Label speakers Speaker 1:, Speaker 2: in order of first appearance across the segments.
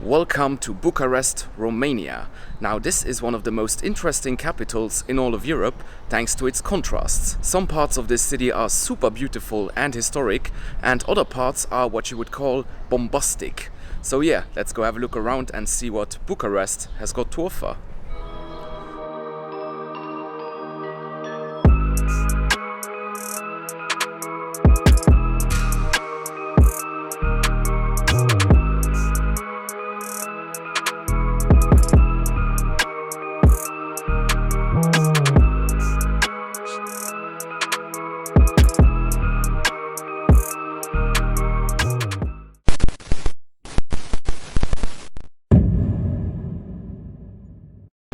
Speaker 1: Welcome to Bucharest, Romania. Now this is one of the most interesting capitals in all of Europe thanks to its contrasts. Some parts of this city are super beautiful and historic, and other parts are what you would call bombastic. So yeah, let's go have a look around and see what Bucharest has got to offer.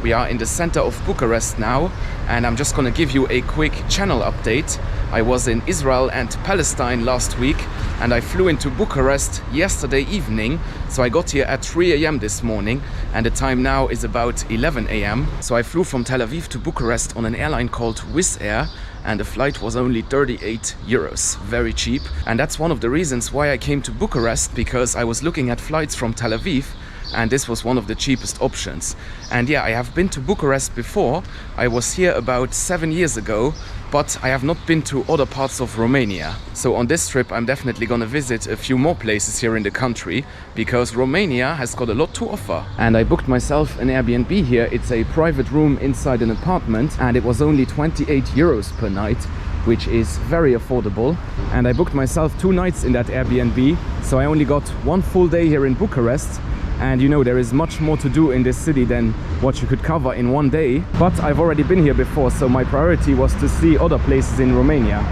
Speaker 1: We are in the center of Bucharest now, and I'm just gonna give you a quick channel update. I was in Israel and Palestine last week, and I flew into Bucharest yesterday evening. So I got here at 3 a.m. this morning, and the time now is about 11 a.m. So I flew from Tel Aviv to Bucharest on an airline called Wizz Air, and the flight was only 38 euros, very cheap. And that's one of the reasons why I came to Bucharest, because I was looking at flights from Tel Aviv, and this was one of the cheapest options. And yeah, I have been to Bucharest before. I was here about 7 years ago, but I have not been to other parts of Romania. So on this trip I'm definitely gonna visit a few more places here in the country, because Romania has got a lot to offer. And I booked myself an Airbnb here. It's a private room inside an apartment, and it was only 28 euros per night, which is very affordable. And I booked myself 2 nights in that Airbnb, so I only got 1 full day here in Bucharest. And you know, there is much more to do in this city than what you could cover in 1 day. But I've already been here before, so my priority was to see other places in Romania.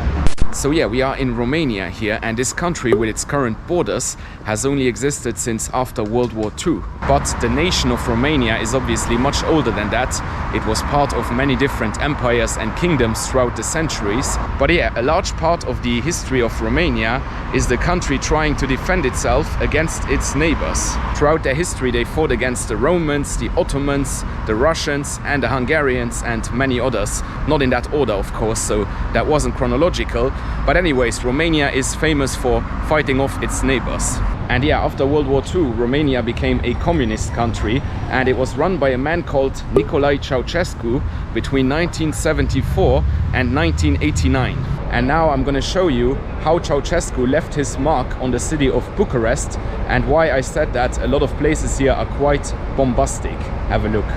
Speaker 1: So yeah, we are in Romania here, and this country with its current borders has only existed since after World War II. But the nation of Romania is obviously much older than that. It was part of many different empires and kingdoms throughout the centuries. But yeah, a large part of the history of Romania is the country trying to defend itself against its neighbors. Throughout their history they fought against the Romans, the Ottomans, the Russians and the Hungarians and many others. Not in that order, of course, so that wasn't chronological. But anyways, Romania is famous for fighting off its neighbors. And yeah, after World War II, Romania became a communist country, and it was run by a man called Nicolae Ceausescu between 1974 and 1989. And now I'm gonna show you how Ceausescu left his mark on the city of Bucharest, and why I said that a lot of places here are quite bombastic. Have a look.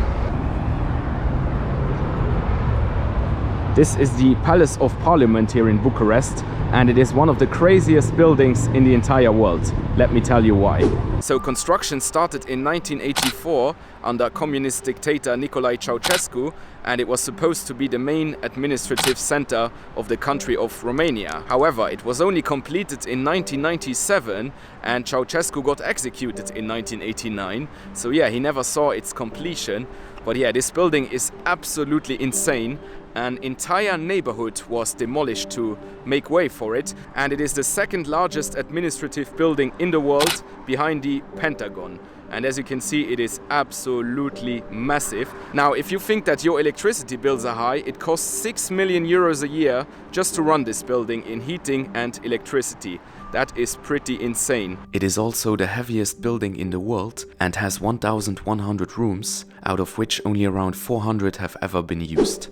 Speaker 1: This is the Palace of Parliament here in Bucharest, and it is one of the craziest buildings in the entire world. Let me tell you why. So construction started in 1984 under communist dictator Nicolae Ceausescu, and it was supposed to be the main administrative center of the country of Romania. However, it was only completed in 1997, and Ceausescu got executed in 1989. So yeah, he never saw its completion. But yeah, this building is absolutely insane. An entire neighborhood was demolished to make way for it, and it is the second largest administrative building in the world behind the Pentagon. And as you can see, it is absolutely massive. Now, if you think that your electricity bills are high, it costs 6 million euros a year just to run this building in heating and electricity. That is pretty insane. It is also the heaviest building in the world and has 1,100 rooms, out of which only around 400 have ever been used.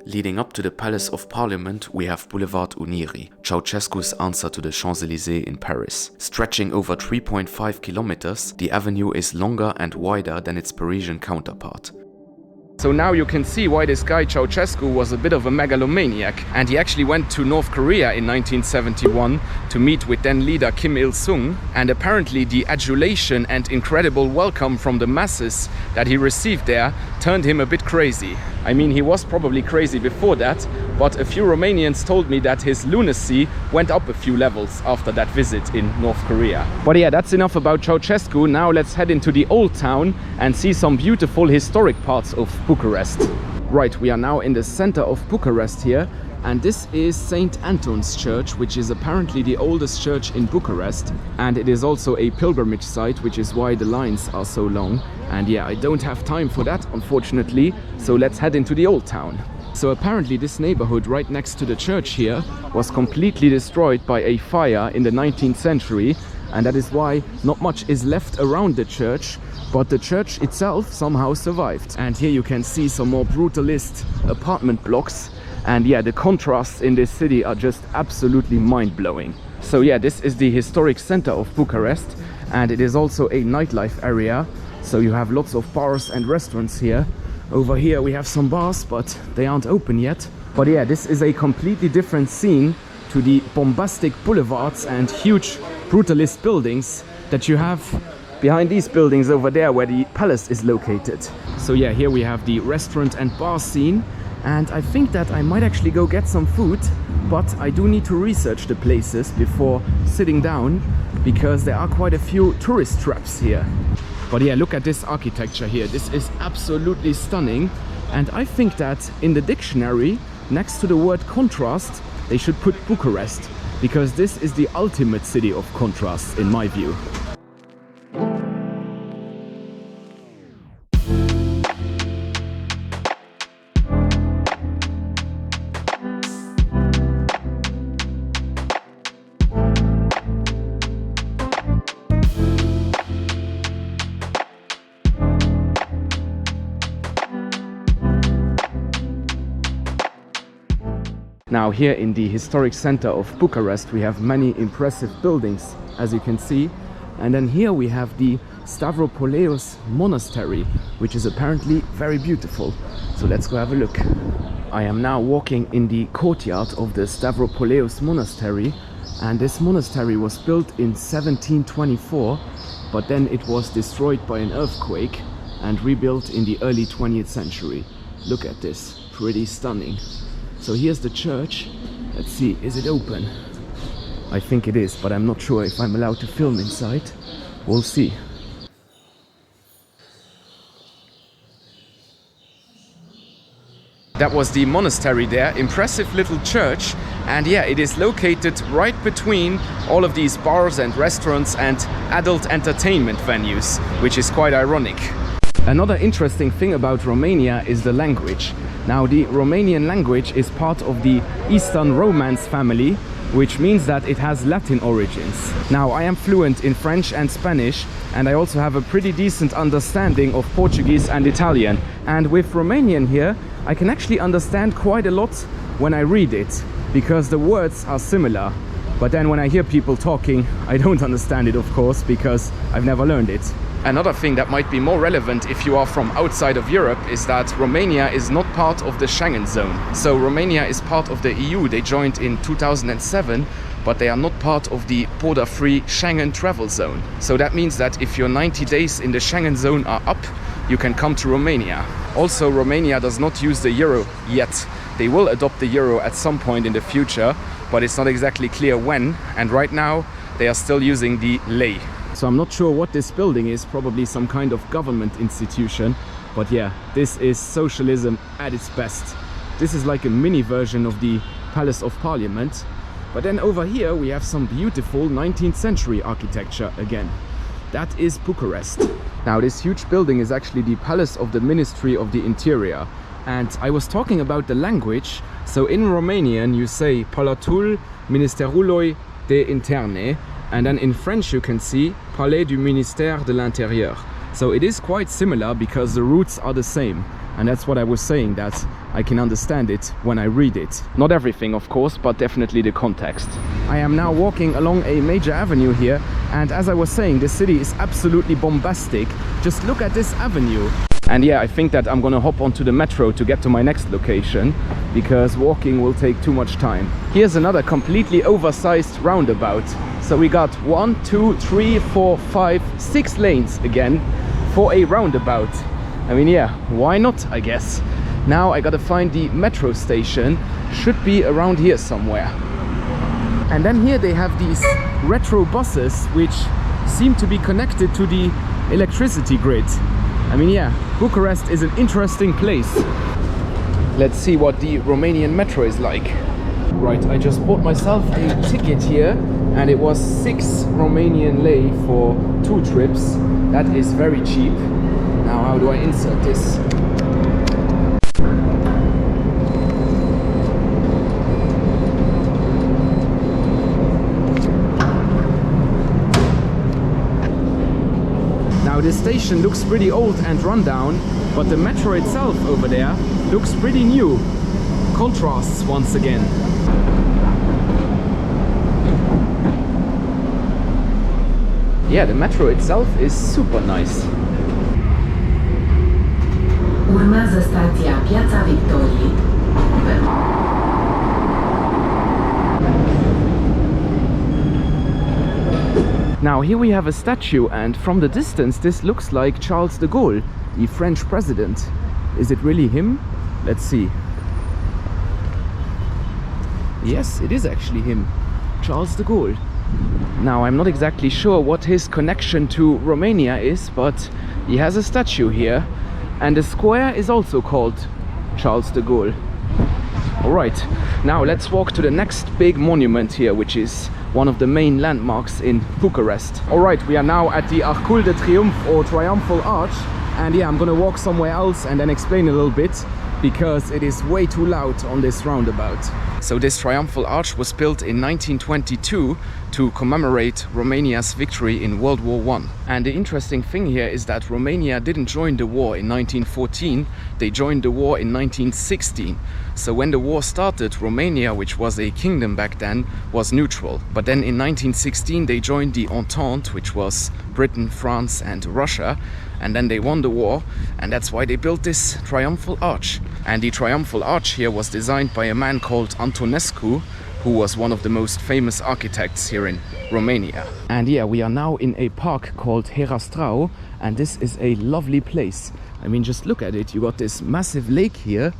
Speaker 1: Leading up to the Palace of Parliament, we have Boulevard Unirii, Ceausescu's answer to the Champs-Élysées in Paris. Stretching over 3.5 kilometers, the avenue is longer and wider than its Parisian counterpart. So now you can see why this guy Ceausescu was a bit of a megalomaniac, and he actually went to North Korea in 1971 to meet with then leader Kim Il-sung, and apparently the adulation and incredible welcome from the masses that he received there turned him a bit crazy. I mean, he was probably crazy before that, but a few Romanians told me that his lunacy went up a few levels after that visit in North Korea. But yeah, that's enough about Ceausescu. Now let's head into the old town and see some beautiful historic parts of Bucharest. Right, we are now in the center of Bucharest here, and this is St. Anton's Church, which is apparently the oldest church in Bucharest, and it is also a pilgrimage site, which is why the lines are so long. And yeah, I don't have time for that, unfortunately, so let's head into the old town. So apparently this neighborhood right next to the church here was completely destroyed by a fire in the 19th century, and that is why not much is left around the church, but the church itself somehow survived. And here you can see some more brutalist apartment blocks, and yeah, the contrasts in this city are just absolutely mind-blowing. So yeah, this is the historic center of Bucharest, and it is also a nightlife area, so you have lots of bars and restaurants here. Over here we have some bars, but they aren't open yet. But yeah, this is a completely different scene to the bombastic boulevards and huge brutalist buildings that you have behind these buildings over there where the palace is located. So yeah, here we have the restaurant and bar scene, and I think that I might actually go get some food, but I do need to research the places before sitting down, because there are quite a few tourist traps here. But yeah, look at this architecture here. This is absolutely stunning, and I think that in the dictionary, next to the word contrast, they should put Bucharest, because this is the ultimate city of contrasts in my view. Now here in the historic center of Bucharest we have many impressive buildings, as you can see, and then here we have the Stavropoleos Monastery, which is apparently very beautiful. So let's go have a look. I am now walking in the courtyard of the Stavropoleos Monastery, and this monastery was built in 1724, but then it was destroyed by an earthquake and rebuilt in the early 20th century. Look at this, pretty stunning. So here's the church. Let's see, is it open? I think it is, but I'm not sure if I'm allowed to film inside. We'll see. That was the monastery there, impressive little church, and yeah, it is located right between all of these bars and restaurants and adult entertainment venues, which is quite ironic. Another interesting thing about Romania is the language. Now, the Romanian language is part of the Eastern Romance family, which means that it has Latin origins. Now, I am fluent in French and Spanish, and I also have a pretty decent understanding of Portuguese and Italian. And with Romanian here, I can actually understand quite a lot when I read it, because the words are similar. But then when I hear people talking, I don't understand it, of course, because I've never learned it. Another thing that might be more relevant if you are from outside of Europe is that Romania is not part of the Schengen zone. So Romania is part of the EU. They joined in 2007, but they are not part of the border-free Schengen travel zone. So that means that if your 90 days in the Schengen zone are up, you can come to Romania. Also, Romania does not use the euro yet. They will adopt the euro at some point in the future, but it's not exactly clear when. And right now, they are still using the lei. So I'm not sure what this building is, probably some kind of government institution. But yeah, this is socialism at its best. This is like a mini version of the Palace of Parliament. But then over here we have some beautiful 19th century architecture again. That is Bucharest. Now this huge building is actually the Palace of the Ministry of the Interior. And I was talking about the language. So in Romanian you say Palatul Ministerului de Interne. And then in French you can see Palais du Ministère de l'Intérieur. So it is quite similar because the roots are the same. And that's what I was saying, that I can understand it when I read it. Not everything, of course, but definitely the context. I am now walking along a major avenue here. And as I was saying, the city is absolutely bombastic. Just look at this avenue. And yeah, I think that I'm gonna hop onto the metro to get to my next location, because walking will take too much time. Here's another completely oversized roundabout. So we got 1, 2, 3, 4, 5, 6 lanes again for a roundabout. I mean, yeah, why not, I guess. Now I gotta find the metro station. Should be around here somewhere. And then here they have these retro buses which seem to be connected to the electricity grid. I mean, yeah, Bucharest is an interesting place. Let's see what the Romanian metro is like. Right, I just bought myself a ticket here, and it was 6 Romanian lei for 2 trips. That is very cheap. Now, how do I insert this? Now this station looks pretty old and run down, but the metro itself over there looks pretty new. Contrasts once again. Yeah, the metro itself is super nice.
Speaker 2: Urmează stația Piața Victoriei.
Speaker 1: Now here we have a statue, and from the distance this looks like Charles de Gaulle, the French president. Is it really him? Let's see. Yes, it is actually him, Charles de Gaulle. Now I'm not exactly sure what his connection to Romania is, but he has a statue here, and the square is also called Charles de Gaulle. Alright, now let's walk to the next big monument here, which is one of the main landmarks in Bucharest. Alright, we are now at the Arcul de Triomphe, or Triumphal Arch, and yeah, I'm gonna walk somewhere else and then explain a little bit, because it is way too loud on this roundabout. So this Triumphal Arch was built in 1922 to commemorate Romania's victory in World War I. And the interesting thing here is that Romania didn't join the war in 1914, they joined the war in 1916. So when the war started, Romania, which was a kingdom back then, was neutral. But then in 1916 they joined the Entente, which was Britain, France and Russia, and then they won the war, and that's why they built this Triumphal Arch. And the Triumphal Arch here was designed by a man called Antonescu, who was one of the most famous architects here in Romania. And yeah, we are now in a park called Herastrau, and this is a lovely place. I mean, just look at it. You got this massive lake here,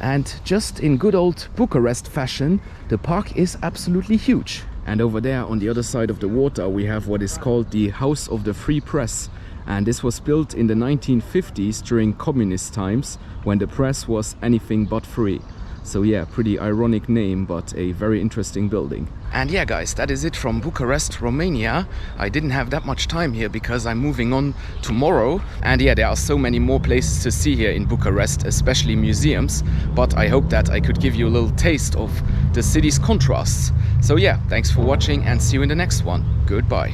Speaker 1: and just in good old Bucharest fashion, the park is absolutely huge. And over there on the other side of the water we have what is called the House of the Free Press. And this was built in the 1950s during communist times, when the press was anything but free. So yeah, pretty ironic name, but a very interesting building. And yeah guys, that is it from Bucharest, Romania. I didn't have that much time here because I'm moving on tomorrow. And yeah, there are so many more places to see here in Bucharest, especially museums. But I hope that I could give you a little taste of the city's contrasts. So yeah, thanks for watching and see you in the next one. Goodbye.